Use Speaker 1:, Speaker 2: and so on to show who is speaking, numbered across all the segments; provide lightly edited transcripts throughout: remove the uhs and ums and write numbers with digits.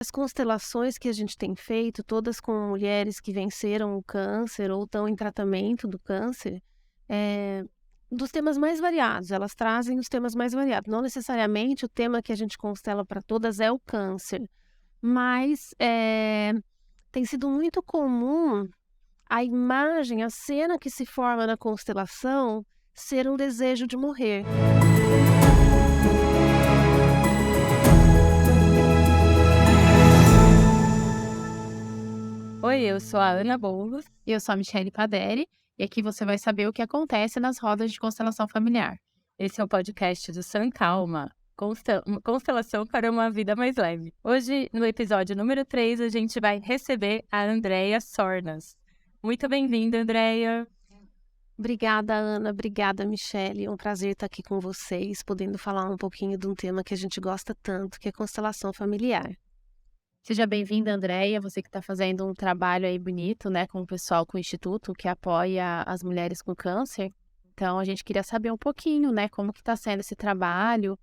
Speaker 1: As constelações que a gente tem feito, todas com mulheres que venceram o câncer ou estão em tratamento do câncer, eh, dos temas mais variados, elas trazem os temas mais variados. Não necessariamente o tema que a gente constela para todas é o câncer, mas, tem sido muito comum a imagem, a cena que se forma na constelação ser um desejo de morrer.
Speaker 2: Oi, eu sou a Ana Boulos. E eu sou a Michele Paderi, e aqui você vai saber o que acontece nas rodas de constelação familiar. Esse é o podcast do Sun Calma, uma constelação para uma vida mais leve. Hoje, no episódio número 3, a gente vai receber a Andréia Sornas. Muito bem-vinda, Andréia.
Speaker 1: Obrigada, Ana. Obrigada, Michele. É um prazer estar aqui com vocês, podendo falar um pouquinho de um tema que a gente gosta tanto, que é constelação familiar.
Speaker 2: Seja bem-vinda, Andréia, você que está fazendo um trabalho aí bonito, né, com o pessoal, com o Instituto, que apoia as mulheres com câncer. Então, a gente queria saber um pouquinho, né, como que está sendo esse trabalho,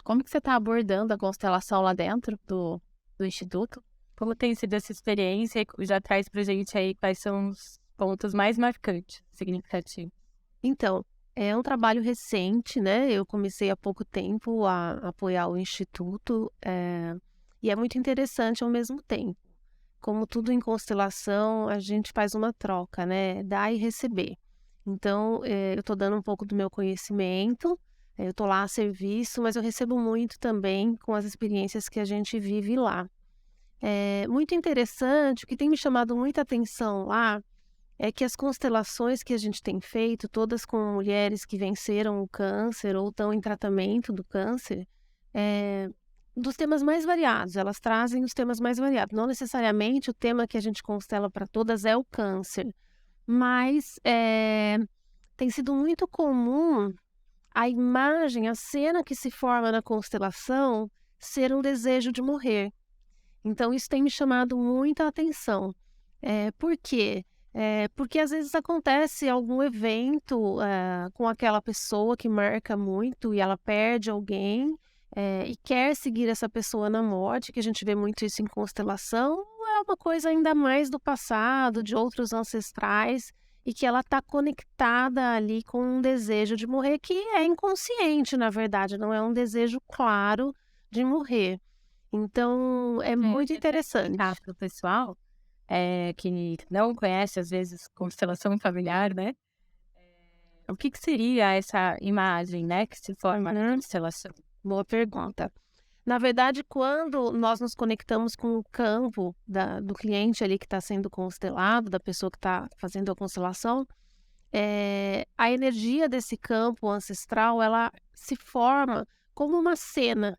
Speaker 2: como que você está abordando a constelação lá dentro do Instituto. Como tem sido essa experiência e já traz pra gente aí quais são os pontos mais marcantes, significativos.
Speaker 1: Então, é um trabalho recente, né? Eu comecei há pouco tempo a apoiar o Instituto, e é muito interessante ao mesmo tempo. Como tudo em constelação, a gente faz uma troca, né? Dar e receber. Então, eu estou dando um pouco do meu conhecimento, eu estou lá a serviço, mas eu recebo muito também com as experiências que a gente vive lá. É muito interessante, o que tem me chamado muita atenção lá é que as constelações que a gente tem feito, todas com mulheres que venceram o câncer ou estão em tratamento do câncer, eh, dos temas mais variados, elas trazem os temas mais variados. Não necessariamente o tema que a gente constela para todas é o câncer, mas tem sido muito comum a imagem, a cena que se forma na constelação ser um desejo de morrer. Então isso tem me chamado muita atenção. Por quê? Porque às vezes acontece algum evento, com aquela pessoa que marca muito e ela perde alguém, e quer seguir essa pessoa na morte, que a gente vê muito isso em constelação, é uma coisa ainda mais do passado, de outros ancestrais, e que ela está conectada ali com um desejo de morrer que é inconsciente, na verdade, não é um desejo claro de morrer. Então, é muito
Speaker 2: Até
Speaker 1: interessante.
Speaker 2: explicar para o pessoal que não conhece, às vezes, constelação familiar, né? O que seria essa imagem, né, que se forma na constelação?
Speaker 1: Boa pergunta. Na verdade, quando nós nos conectamos com o campo do cliente ali que está sendo constelado, da pessoa que está fazendo a constelação, a energia desse campo ancestral, ela se forma como uma cena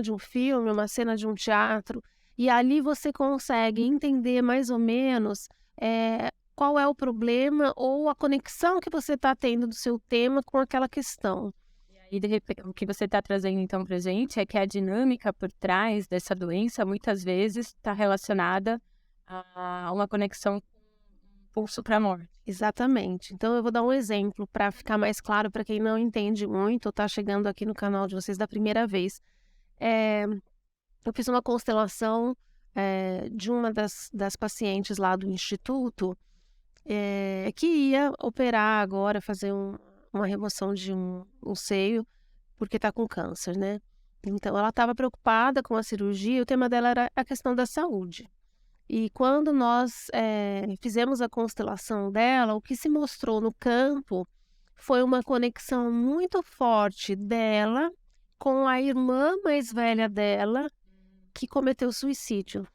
Speaker 1: de um filme, uma cena de um teatro, e ali você consegue entender mais ou menos qual é o problema ou a conexão que você está tendo do seu tema com aquela questão.
Speaker 2: E de repente, o que você está trazendo então para gente é que a dinâmica por trás dessa doença muitas vezes está relacionada a uma conexão com um pulso para a morte.
Speaker 1: Exatamente. Então eu vou dar um exemplo para ficar mais claro para quem não entende muito ou está chegando aqui no canal de vocês da primeira vez. Eh, eu fiz uma constelação, de uma das pacientes lá do instituto, que ia operar agora, fazer uma remoção de um seio, porque está com câncer, né. Então ela estava preocupada com a cirurgia, o tema dela era a questão da saúde. E quando nós, fizemos a constelação dela, o que se mostrou no campo foi uma conexão muito forte dela com a irmã mais velha dela, que cometeu suicídio.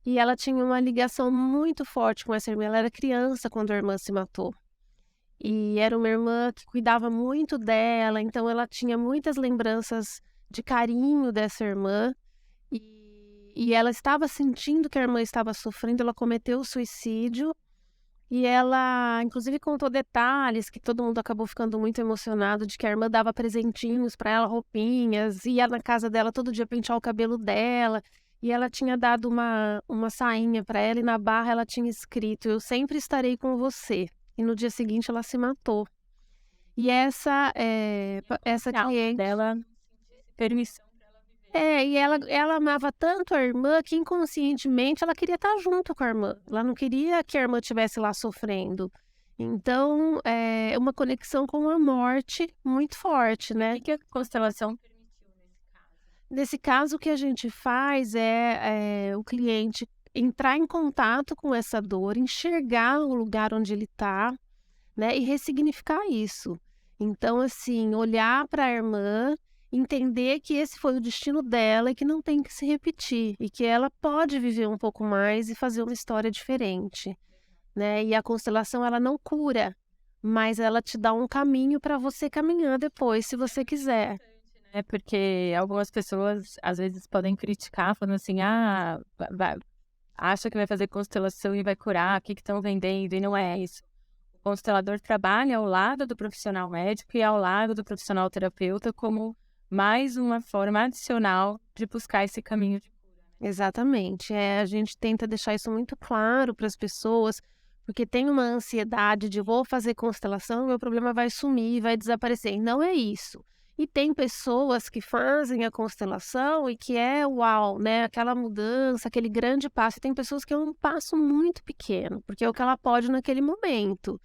Speaker 1: E ela tinha uma ligação muito forte com essa irmã, ela era criança quando a irmã se matou. E era uma irmã que cuidava muito dela, então ela tinha muitas lembranças de carinho dessa irmã. E ela estava sentindo que a irmã estava sofrendo, ela cometeu o suicídio. E ela, inclusive, contou detalhes que todo mundo acabou ficando muito emocionado, de que a irmã dava presentinhos para ela, roupinhas, ia na casa dela todo dia pentear o cabelo dela. E ela tinha dado uma sainha para ela e na barra ela tinha escrito: "Eu sempre estarei com você". E no dia seguinte ela se matou. E essa
Speaker 2: Real
Speaker 1: cliente
Speaker 2: dela permissão para ela viver.
Speaker 1: E ela amava tanto a irmã que inconscientemente ela queria estar junto com a irmã. Ela não queria que a irmã estivesse lá sofrendo. Então, é uma conexão com a morte muito forte, né.
Speaker 2: O que a constelação permitiu nesse caso?
Speaker 1: Nesse caso, o que a gente faz é o cliente entrar em contato com essa dor, enxergar o lugar onde ele está, né, e ressignificar isso. Então, assim, olhar para a irmã, entender que esse foi o destino dela e que não tem que se repetir, e que ela pode viver um pouco mais e fazer uma história diferente, né. E a constelação ela não cura, mas ela te dá um caminho para você caminhar depois, se você quiser.
Speaker 2: É porque algumas pessoas às vezes podem criticar, falando assim: "Ah, acha que vai fazer constelação e vai curar, o que que estão vendendo", e não é isso. O constelador trabalha ao lado do profissional médico e ao lado do profissional terapeuta como mais uma forma adicional de buscar esse caminho de cura.
Speaker 1: Exatamente. A gente tenta deixar isso muito claro para as pessoas, porque tem uma ansiedade de vou fazer constelação, meu problema vai sumir, vai desaparecer. E não é isso. E tem pessoas que fazem a constelação e que é uau, né? Aquela mudança, aquele grande passo. E tem pessoas que é um passo muito pequeno, porque é o que ela pode naquele momento.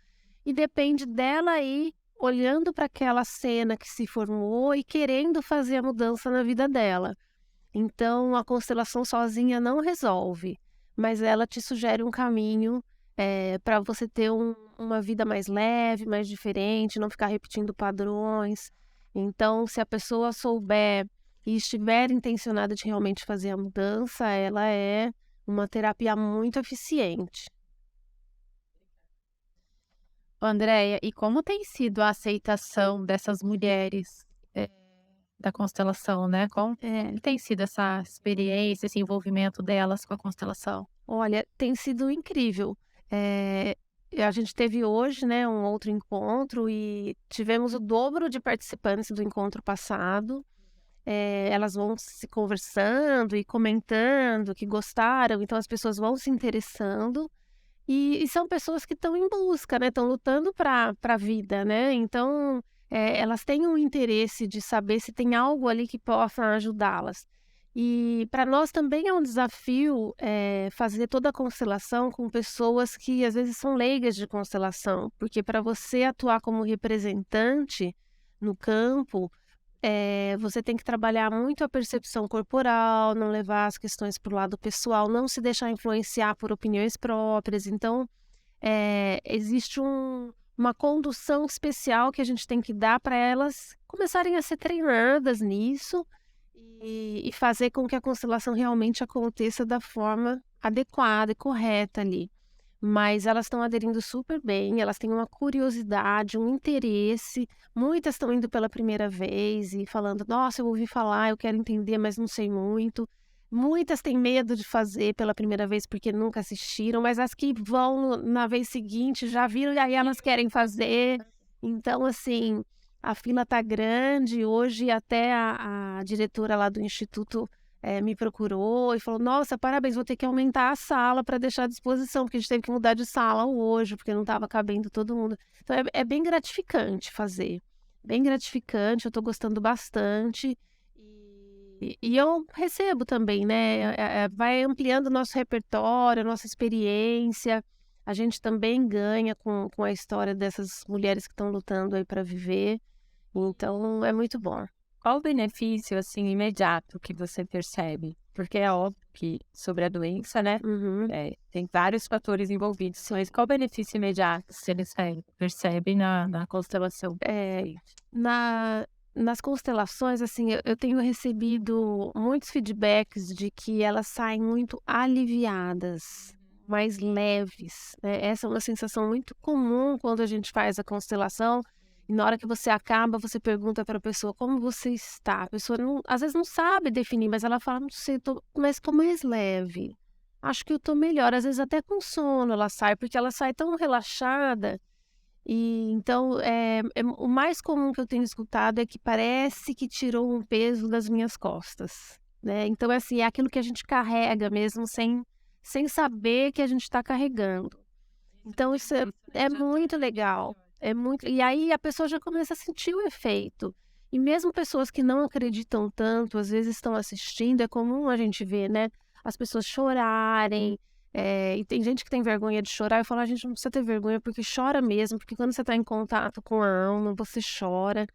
Speaker 1: E depende dela ir olhando para aquela cena que se formou e querendo fazer a mudança na vida dela. Então, a constelação sozinha não resolve, mas ela te sugere um caminho, para você ter uma vida mais leve, mais diferente, não ficar repetindo padrões. Então, se a pessoa souber e estiver intencionada de realmente fazer a mudança, ela é uma terapia muito eficiente.
Speaker 2: Andréia, e como tem sido a aceitação dessas mulheres, da constelação, né? Como tem sido essa experiência, esse envolvimento delas com a constelação?
Speaker 1: Olha, tem sido incrível. Eh, a gente teve hoje, né, um outro encontro e tivemos o dobro de participantes do encontro passado. Elas vão se conversando e comentando que gostaram, então as pessoas vão se interessando. E são pessoas que estão em busca, né, estão lutando para a vida, né, então, elas têm um interesse de saber se tem algo ali que possa ajudá-las. E para nós também é um desafio, fazer toda a constelação com pessoas que às vezes são leigas de constelação, porque para você atuar como representante no campo, você tem que trabalhar muito a percepção corporal, não levar as questões para o lado pessoal, não se deixar influenciar por opiniões próprias. Então, existe uma condução especial que a gente tem que dar para elas começarem a ser treinadas nisso e fazer com que a constelação realmente aconteça da forma adequada e correta ali. Mas elas estão aderindo super bem, elas têm uma curiosidade, um interesse. Muitas estão indo pela primeira vez e falando: "Nossa, eu ouvi falar, eu quero entender, mas não sei muito". Muitas têm medo de fazer pela primeira vez porque nunca assistiram, mas as que vão na vez seguinte já viram e aí elas querem fazer. Então, assim, a fila tá grande. Hoje até a diretora lá do instituto me procurou e falou: "Nossa, parabéns, vou ter que aumentar a sala para deixar à disposição, porque a gente teve que mudar de sala hoje, porque não estava cabendo todo mundo". Então é bem gratificante fazer, bem gratificante, eu estou gostando bastante, e eu recebo também, né, vai ampliando o nosso repertório, a nossa experiência, a gente também ganha com a história dessas mulheres que estão lutando aí para viver, então é muito bom.
Speaker 2: Qual o benefício, assim, imediato que você percebe? Porque é óbvio que sobre a doença, né,
Speaker 1: Uhum.
Speaker 2: tem vários fatores envolvidos, mas qual o benefício imediato que você percebe na constelação?
Speaker 1: Na nas constelações, assim, eu tenho recebido muitos feedbacks de que elas saem muito aliviadas, mais leves, né. Essa é uma sensação muito comum quando a gente faz a constelação, e na hora que você acaba, você pergunta para a pessoa: "Como você está?". A pessoa não às vezes não sabe definir, mas ela fala: "Não sei, tô mais leve. Acho que eu tô melhor", às vezes até com sono ela sai, porque ela sai tão relaxada e então, o mais comum que eu tenho escutado é que parece que tirou um peso das minhas costas, né. Então, é assim, é aquilo que a gente carrega mesmo sem saber que a gente está carregando. Então isso é muito legal, é muito e aí a pessoa já começa a sentir o efeito. E mesmo pessoas que não acreditam tanto, às vezes estão assistindo, é comum a gente ver, né, as pessoas chorarem, e tem gente que tem vergonha de chorar, eu falo: "A gente não precisa ter vergonha, porque chora mesmo, porque quando você está em contato com a alma, você chora".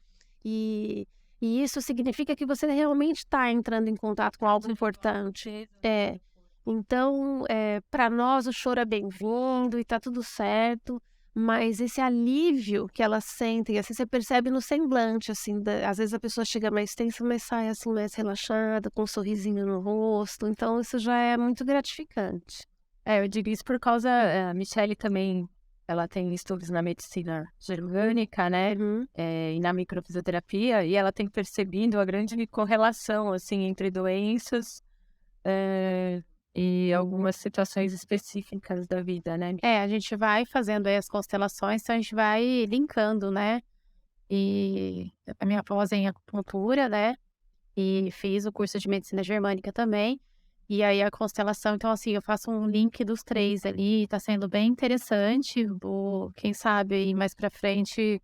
Speaker 1: E e isso significa que você realmente está entrando em contato com algo importante. É. Então, pra nós o choro é bem-vindo e tá tudo certo, mas esse alívio que elas sentem, assim, você percebe no semblante, assim, às vezes a pessoa chega mais tensa, mas sai, assim, mais relaxada, com um sorrisinho no rosto, então isso já é muito gratificante.
Speaker 2: Eu digo isso por causa, a Michele também, ela tem estudos na medicina germânica, né,
Speaker 1: Uhum.
Speaker 2: e na microfisioterapia, e ela tem percebido a grande correlação, assim, entre doenças, eh, e algumas situações específicas da vida, né. A gente vai fazendo aí as constelações, então a gente vai linkando, né. E a minha pós é em acupuntura, né, e fiz o curso de medicina germânica também, e aí a constelação, então assim, eu faço um link dos 3 ali, tá sendo bem interessante, vou, quem sabe aí mais pra frente,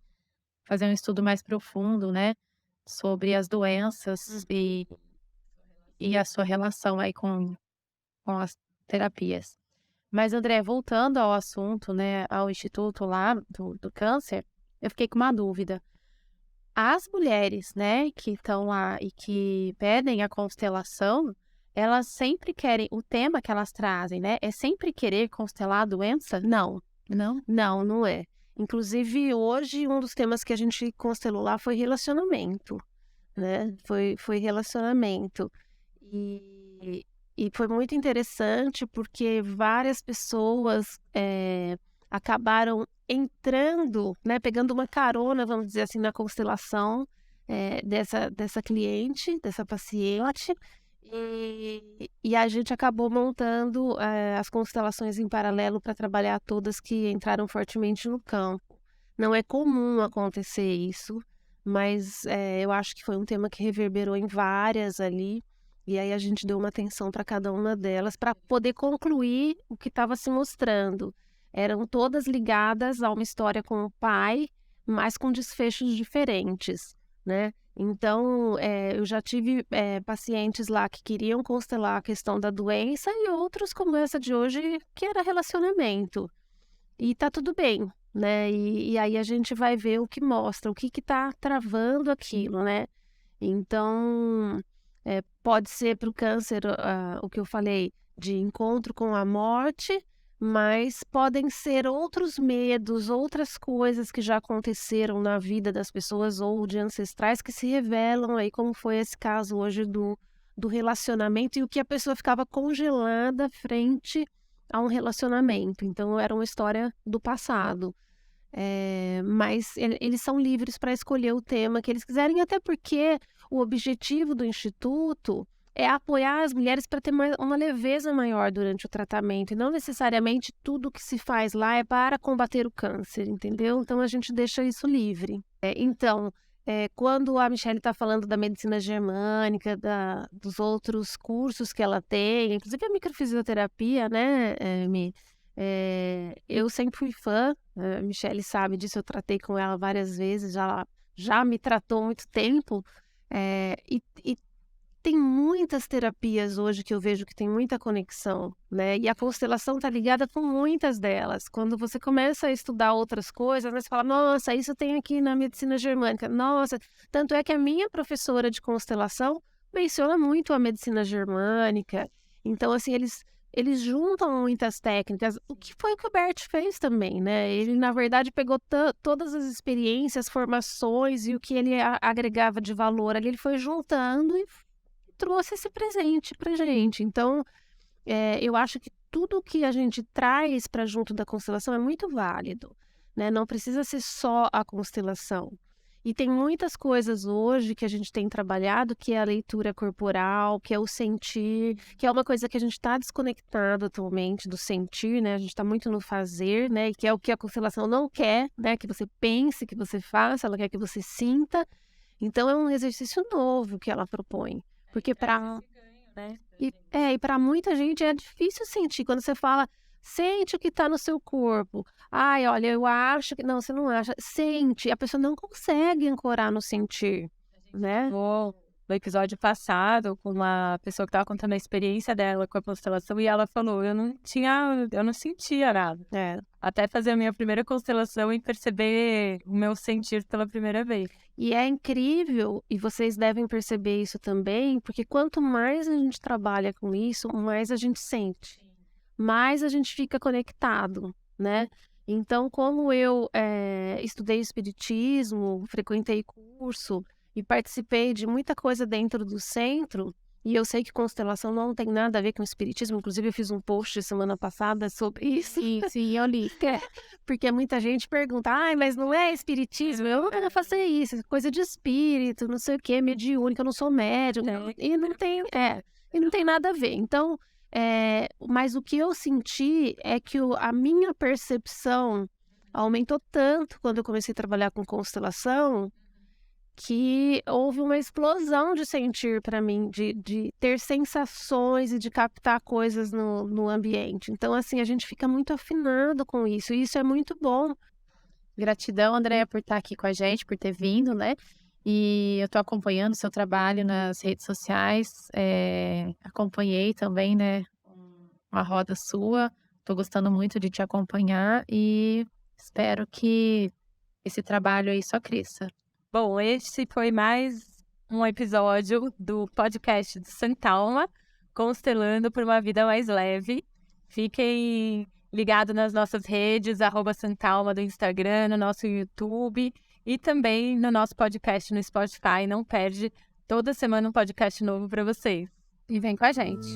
Speaker 2: fazer um estudo mais profundo, né, sobre as doenças e a sua relação aí com as terapias. Mas André, voltando ao assunto, né, ao instituto lá do câncer, eu fiquei com uma dúvida. As mulheres, né, que estão lá e que pedem a constelação, elas sempre querem o tema que elas trazem, né, é sempre querer constelar a doença?
Speaker 1: Não,
Speaker 2: Não?
Speaker 1: não, não é. Inclusive hoje um dos temas que a gente constelou lá foi relacionamento, né, foi relacionamento. E e foi muito interessante, porque várias pessoas, acabaram entrando, né, pegando uma carona, vamos dizer assim, na constelação, dessa cliente, dessa paciente, e a gente acabou montando, as constelações em paralelo para trabalhar todas que entraram fortemente no campo. Não é comum acontecer isso, mas, eu acho que foi um tema que reverberou em várias ali, e aí a gente deu uma atenção para cada uma delas para poder concluir o que estava se mostrando. Eram todas ligadas a uma história com o pai, mas com desfechos diferentes, né. Então, eu já tive, pacientes lá que queriam constelar a questão da doença e outros, como essa de hoje, que era relacionamento. E tá tudo bem, né, e aí a gente vai ver o que mostra, o que que tá travando aquilo, né. Então, pode ser para o câncer, o que eu falei, de encontro com a morte, mas podem ser outros medos, outras coisas que já aconteceram na vida das pessoas ou de ancestrais que se revelam aí, como foi esse caso hoje do relacionamento e o que a pessoa ficava congelada frente a um relacionamento. Então era uma história do passado. Mas eles são livres para escolher o tema que eles quiserem, até porque o objetivo do instituto é apoiar as mulheres para ter uma leveza maior durante o tratamento, e não necessariamente tudo que se faz lá é para combater o câncer, entendeu? Então a gente deixa isso livre. Então, quando a Michele está falando da medicina germânica, dos outros cursos que ela tem, inclusive a microfisioterapia, né, eu sempre fui fã, a Michele sabe disso, eu tratei com ela várias vezes, já me tratou há muito tempo, e tem muitas terapias hoje que eu vejo que tem muita conexão, né, e a constelação está ligada com muitas delas. Quando você começa a estudar outras coisas, né, você fala: "Nossa, isso tem aqui na medicina germânica, nossa", tanto é que a minha professora de constelação menciona muito a medicina germânica. Então, assim, eles juntam muitas técnicas, o que foi o que o Bert fez também, né, ele na verdade pegou todas as experiências, formações e o que ele agregava de valor ali, ele foi juntando e trouxe esse presente pra gente. Então, eu acho que tudo que a gente traz para junto da constelação é muito válido, né, não precisa ser só a constelação. E tem muitas coisas hoje que a gente tem trabalhado, que é a leitura corporal, que é o sentir, que é uma coisa que a gente está desconectado atualmente do sentir, né, a gente está muito no fazer, né, e que é o que a constelação não quer, né, que você pense, que você faça, ela quer que você sinta. Então é um exercício novo que ela propõe, porque para e para muita gente é difícil sentir, quando você fala: "Sente o que está no seu corpo". "Ai, olha, eu acho que", não, você não acha, sente, a pessoa não consegue ancorar no sentir, né?
Speaker 3: No episódio passado, com uma pessoa que estava contando a experiência dela com a constelação, e ela falou, eu não sentia nada. Até fazer a minha primeira constelação e perceber o meu sentir pela primeira vez.
Speaker 1: E é incrível, e vocês devem perceber isso também, porque quanto mais a gente trabalha com isso, mais a gente sente, mais a gente fica conectado, né? Então, como eu estudei espiritismo, frequentei curso e participei de muita coisa dentro do centro, e eu sei que constelação não tem nada a ver com espiritismo, inclusive eu fiz um post semana passada sobre isso.
Speaker 2: Sim, eu li.
Speaker 1: Porque muita gente pergunta, mas não é espiritismo? Eu não quero fazer isso, é coisa de espírito, não sei o que, mediúnica, eu não sou médium, e não tem nada a ver. Então, mas o que eu senti é que a minha percepção aumentou tanto quando eu comecei a trabalhar com constelação, que houve uma explosão de sentir para mim, de ter sensações e de captar coisas no ambiente. Então, assim, a gente fica muito afinado com isso, e isso é muito bom.
Speaker 2: Gratidão, Andréia, por estar aqui com a gente, por ter vindo, né? E eu estou acompanhando o seu trabalho nas redes sociais, acompanhei também, né, uma roda sua, estou gostando muito de te acompanhar e espero que esse trabalho aí só cresça.
Speaker 3: Bom, este foi mais um episódio do podcast do Santalma, Constelando por uma Vida Mais Leve. Fiquem ligados nas nossas redes, @Santalma do Instagram, no nosso YouTube e também no nosso podcast no Spotify. Não perde, toda semana um podcast novo para vocês.
Speaker 2: E vem com a gente.